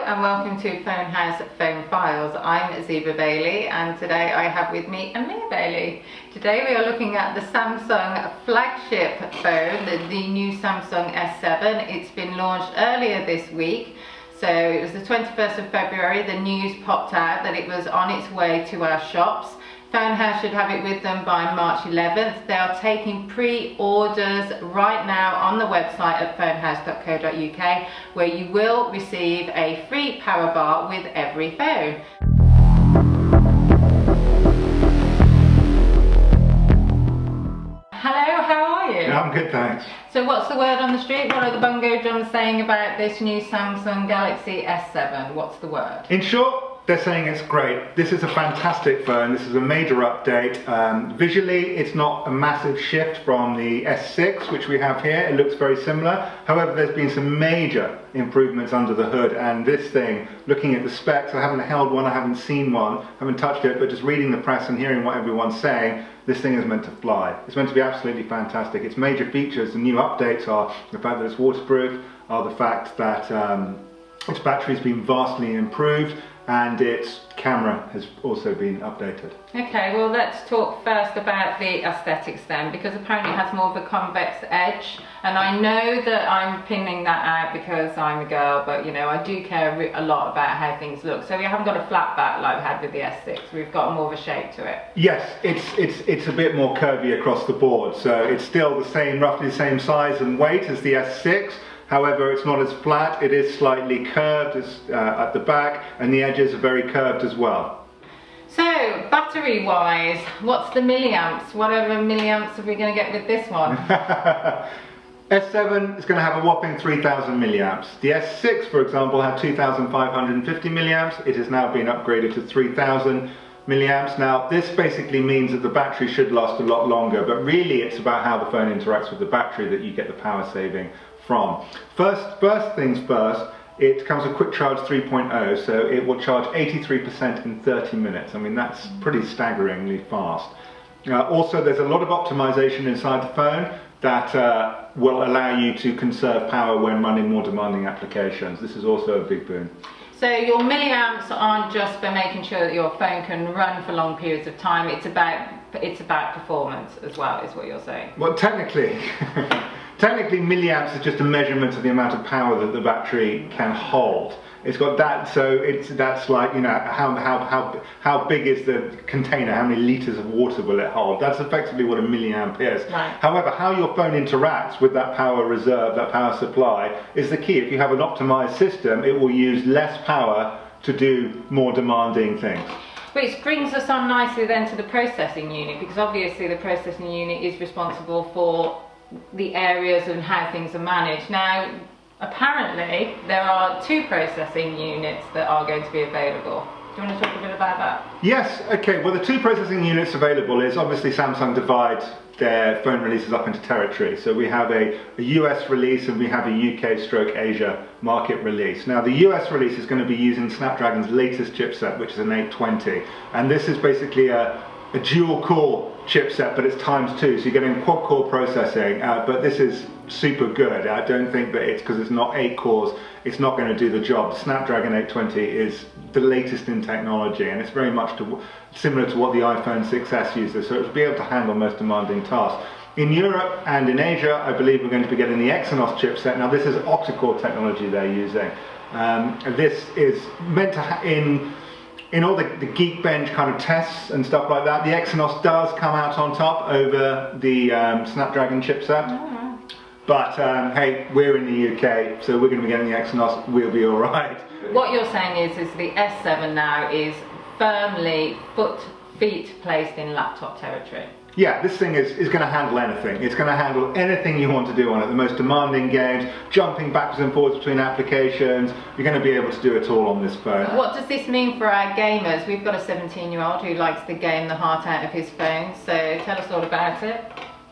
and welcome to Phone House Fone Files. I'm Zebra Bailey and today I have with me Amir Bailey. Today we are looking at the Samsung flagship phone, the new Samsung S7. It's been launched earlier this week. So it was the 21st of February, the news popped out that it was on its way to our shops. Phone House should have it with them by March 11th. They are taking pre-orders right now on the website at fonehouse.co.uk, where you will receive a free power bar with every phone. Hello, how are you? Yeah, I'm good, thanks. So what's the word on the street? What are the bongo drums saying about this new Samsung Galaxy S7? What's the word? In short, they're saying it's great. This is a fantastic phone. This is a major update. Visually, it's not a massive shift from the S6, which we have here. It looks very similar. However, there's been some major improvements under the hood, and this thing, looking at the specs, I haven't held one, I haven't seen one, haven't touched it, but just reading the press and hearing what everyone's saying, this thing is meant to fly. It's meant to be absolutely fantastic. Its major features, the new updates are the fact that it's waterproof, are the fact that its battery's been vastly improved, and its camera has also been updated. Okay, well let's talk first about the aesthetics then, because apparently it has more of a convex edge, and I know that I'm pinning that out because I'm a girl, but you know, I do care a lot about how things look. So we haven't got a flat back like we had with the S6, we've got more of a shape to it. Yes, it's a bit more curvy across the board, so it's still the same, roughly the same size and weight as the S6. However, it's not as flat, it is slightly curved at the back, and the edges are very curved as well. So, battery wise, what's the milliamps? Whatever milliamps are we going to get with this one? S7 is going to have a whopping 3000 milliamps. The S6, for example, had 2550 milliamps. It has now been upgraded to 3000 milliamps. Now, this basically means that the battery should last a lot longer, but really it's about how the phone interacts with the battery that you get the power saving from. First things first, it comes with Quick Charge 3.0, so it will charge 83% in 30 minutes. I mean, that's pretty staggeringly fast. Also, there's a lot of optimization inside the phone that will allow you to conserve power when running more demanding applications. This is also a big boon. So your milliamps aren't just for making sure that your phone can run for long periods of time, it's about performance as well, is what you're saying. Well, technically milliamps is just a measurement of the amount of power that the battery can hold. It's got that, so that's like, you know, how big is the container, how many litres of water will it hold? That's effectively what a milliamp is. Right. However, how your phone interacts with that power reserve, that power supply, is the key. If you have an optimized system, it will use less power to do more demanding things. Which brings us on nicely then to the processing unit, because obviously the processing unit is responsible for the areas and how things are managed. Now, apparently there are two processing units that are going to be available. Do you want to talk a bit about that? Yes, okay, well the two processing units available is obviously Samsung divides their phone releases up into territory. So we have a US release and we have a UK/Asia market release. Now the US release is going to be using Snapdragon's latest chipset, which is an 820, and this is basically a dual core chipset, but it's ×2, so you're getting quad-core processing, but this is super good. I don't think that it's because it's not 8 cores, it's not going to do the job. The Snapdragon 820 is the latest in technology, and it's very much similar to what the iPhone 6s uses, so it'll be able to handle most demanding tasks. In Europe and in Asia, I believe we're going to be getting the Exynos chipset. Now this is Octa-Core technology they're using. This is meant to, in all the Geekbench kind of tests and stuff like that, the Exynos does come out on top over the Snapdragon chipset. Oh. But hey, we're in the UK, so we're going to be getting the Exynos, we'll be alright. What you're saying is the S7 now is firmly feet placed in laptop territory. Yeah, this thing is going to handle anything. It's going to handle anything you want to do on it. The most demanding games, jumping backwards and forwards between applications, you're going to be able to do it all on this phone. What does this mean for our gamers? We've got a 17-year-old who likes to game the heart out of his phone, so tell us all about it.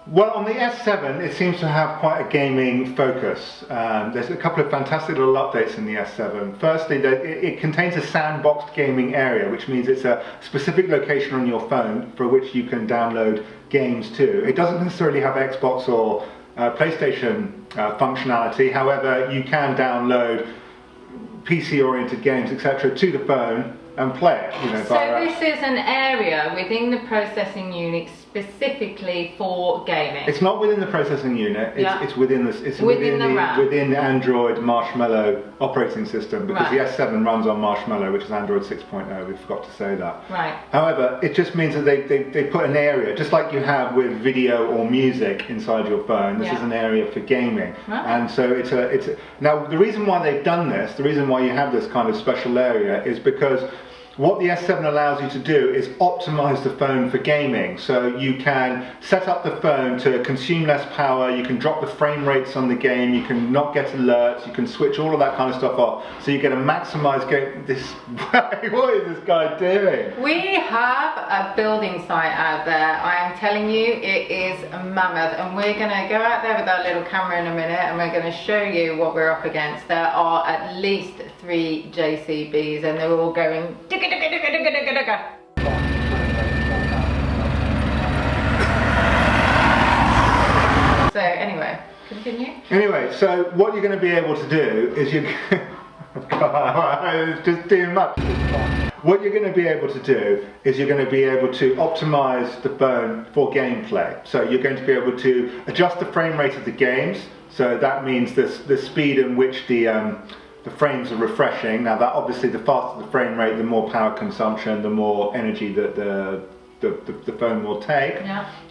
Well, on the S7, it seems to have quite a gaming focus. There's a couple of fantastic little updates in the S7. Firstly, it contains a sandboxed gaming area, which means it's a specific location on your phone for which you can download games to. It doesn't necessarily have Xbox or PlayStation functionality. However, you can download PC-oriented games, etc., to the phone and play it. You know, so this is an area within the processing unit specifically for gaming. It's not within the processing unit. It's within the within Android Marshmallow operating system, because the S7 runs on Marshmallow, which is Android 6.0. We forgot to say that. Right. However, it just means that they put an area, just like you have with video or music inside your phone. This is an area for gaming, and so it's now the reason why they've done this, the reason why you have this kind of special area, is because what the S7 allows you to do is optimize the phone for gaming. So you can set up the phone to consume less power, you can drop the frame rates on the game, you can not get alerts, you can switch all of that kind of stuff off. So you get a maximized game. What is this guy doing? We have a building site out there. I am telling you, it is mammoth. And we're going to go out there with our little camera in a minute and we're going to show you what we're up against. There are at least 3 JCBs and they're all going digga digga digga digga digga digga. So anyway, continue. Anyway, so what you're going to be able to do is it's just too much. What you're going to be able to do is you're going to be able to optimize the phone for gameplay. So you're going to be able to adjust the frame rate of the games. So that means the speed in which the frames are refreshing. Now that obviously, the faster the frame rate, the more power consumption, the more energy that the phone will take.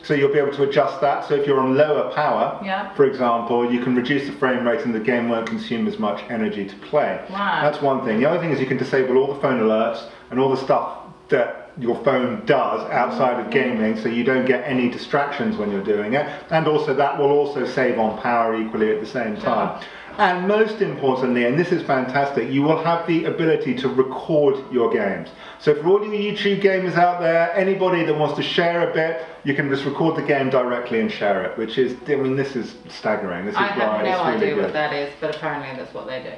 So you'll be able to adjust that. So if you're on lower power, for example, you can reduce the frame rate and the game won't consume as much energy to play. That's one thing. The other thing is you can disable all the phone alerts and all the stuff that your phone does outside of gaming, so you don't get any distractions when you're doing it. And also that will also save on power equally at the same time. And most importantly, and this is fantastic, you will have the ability to record your games. So for all you YouTube gamers out there, anybody that wants to share a bit, you can just record the game directly and share it, which is, I mean, this is staggering. This is I have no idea really what that is, but apparently that's what they do.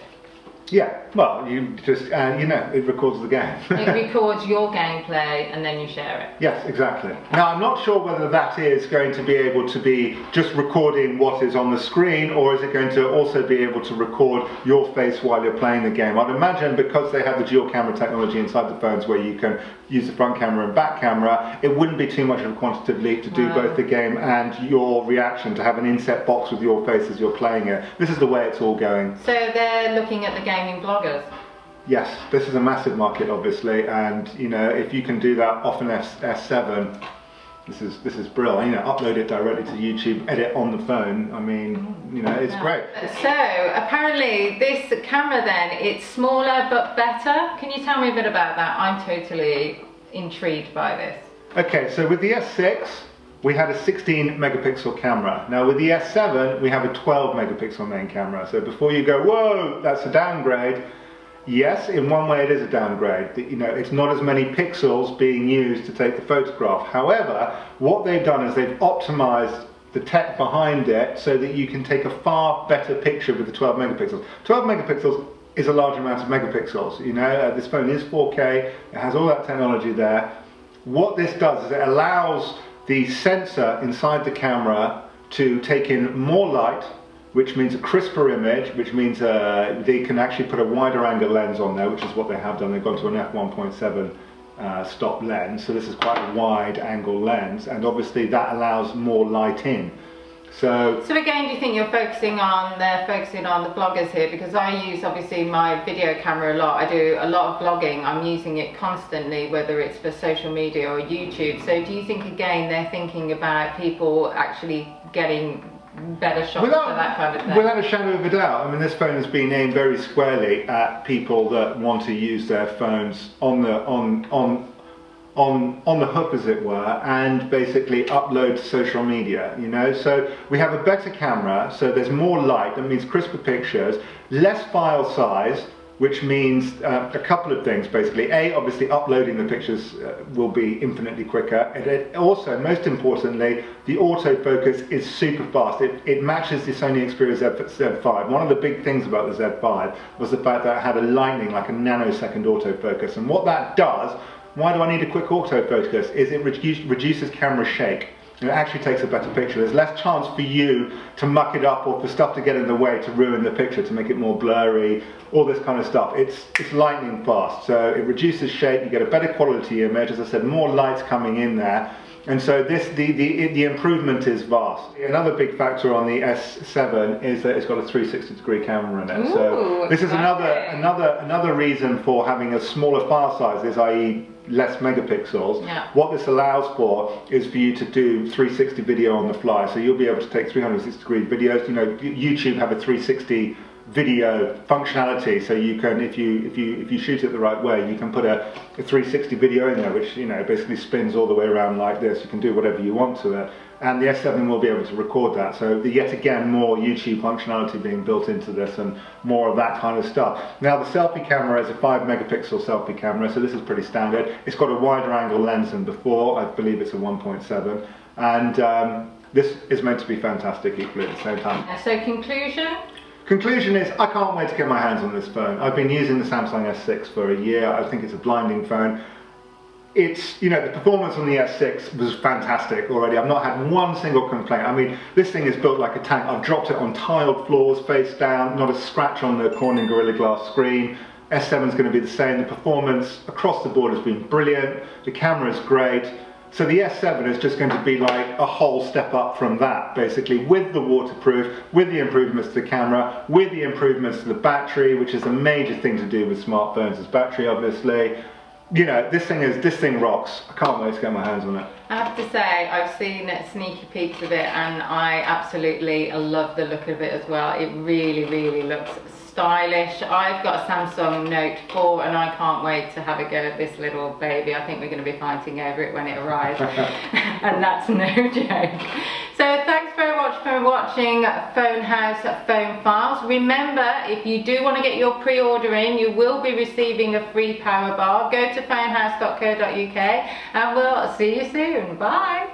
Yeah, well, you just, you know, it records the game. It records your gameplay and then you share it. Yes, exactly. Now, I'm not sure whether that is going to be able to be just recording what is on the screen, or is it going to also be able to record your face while you're playing the game. I'd imagine because they have the dual camera technology inside the phones where you can use the front camera and back camera, it wouldn't be too much of a quantitative leap to do both the game and your reaction, to have an inset box with your face as you're playing it. This is the way it's all going. So they're looking at the gaming bloggers? Yes, this is a massive market obviously, and you know, if you can do that off an S7, this is brilliant. You know, upload it directly to YouTube, edit on the phone. I mean, you know, it's great. So apparently this camera then, it's smaller but better. Can you tell me a bit about that? I'm totally intrigued by this. Okay, so with the S6 we had a 16 megapixel camera. Now with the S7 we have a 12 megapixel main camera. So before you go, whoa, that's a downgrade. Yes, in one way it is a downgrade. You know, it's not as many pixels being used to take the photograph. However, what they've done is they've optimized the tech behind it so that you can take a far better picture with the 12 megapixels. 12 megapixels is a large amount of megapixels. You know, this phone is 4K, it has all that technology there. What this does is it allows the sensor inside the camera to take in more light, which means a crisper image, which means they can actually put a wider angle lens on there, which is what they have done. They've gone to an f1.7 stop lens, so this is quite a wide angle lens, and obviously that allows more light in. So again, do you think they're focusing on the bloggers here? Because I use obviously my video camera a lot. I do a lot of vlogging. I'm using it constantly, whether it's for social media or YouTube. So do you think again they're thinking about people actually getting better shots for that kind of thing? Without a shadow of a doubt. I mean, this phone has been aimed very squarely at people that want to use their phones on the hook, as it were, and basically upload to social media, you know. So we have a better camera, so there's more light, that means crisper pictures, less file size, which means a couple of things basically. A, obviously uploading the pictures will be infinitely quicker, and it also, most importantly, the autofocus is super fast. It matches the Sony Xperia Z5. One of the big things about the Z5 was the fact that it had a lightning, like a nanosecond autofocus, and what that does, why do I need a quick autofocus, is it reduces camera shake. it actually takes a better picture. There's less chance for you to muck it up or for stuff to get in the way to ruin the picture, to make it more blurry, all this kind of stuff. It's lightning fast, so it reduces shake, you get a better quality image, as I said, more lights coming in there. And so the improvement is vast. Another big factor on the S7 is that it's got a 360-degree camera in it. Ooh, so this is exciting. another reason for having a smaller file size, i.e. less megapixels. Yeah. What this allows for is for you to do 360 video on the fly. So you'll be able to take 360-degree videos. You know, YouTube have a 360 video functionality, so you can, if you shoot it the right way, you can put a 360 video in there, which, you know, basically spins all the way around like this. You can do whatever you want to it, and the S7 will be able to record that. So yet again, more YouTube functionality being built into this, and more of that kind of stuff. Now the selfie camera is a 5 megapixel selfie camera, so this is pretty standard. It's got a wider angle lens than before. I believe it's a 1.7, and this is meant to be fantastic equally at the same time. So conclusion is, I can't wait to get my hands on this phone. I've been using the Samsung S6 for a year. I think it's a blinding phone. It's, you know, the performance on the S6 was fantastic already. I've not had one single complaint. I mean, this thing is built like a tank. I've dropped it on tiled floors, face down, not a scratch on the Corning Gorilla Glass screen. S7 is going to be the same. The performance across the board has been brilliant. The camera is great. So the S7 is just going to be like a whole step up from that, basically, with the waterproof, with the improvements to the camera, with the improvements to the battery, which is a major thing to do with smartphones, is battery, obviously. You know, this thing rocks. I can't wait to get my hands on it. I have to say, I've seen sneaky peeks of it, and I absolutely love the look of it as well. It really, really looks stylish. I've got a Samsung Note 4 and I can't wait to have a go at this little baby. I think we're going to be fighting over it when it arrives. And that's no joke. So thanks very much for watching Phone House Fone Files. Remember, if you do want to get your pre-order in, you will be receiving a free power bar. Go to phonehouse.co.uk and we'll see you soon. Bye.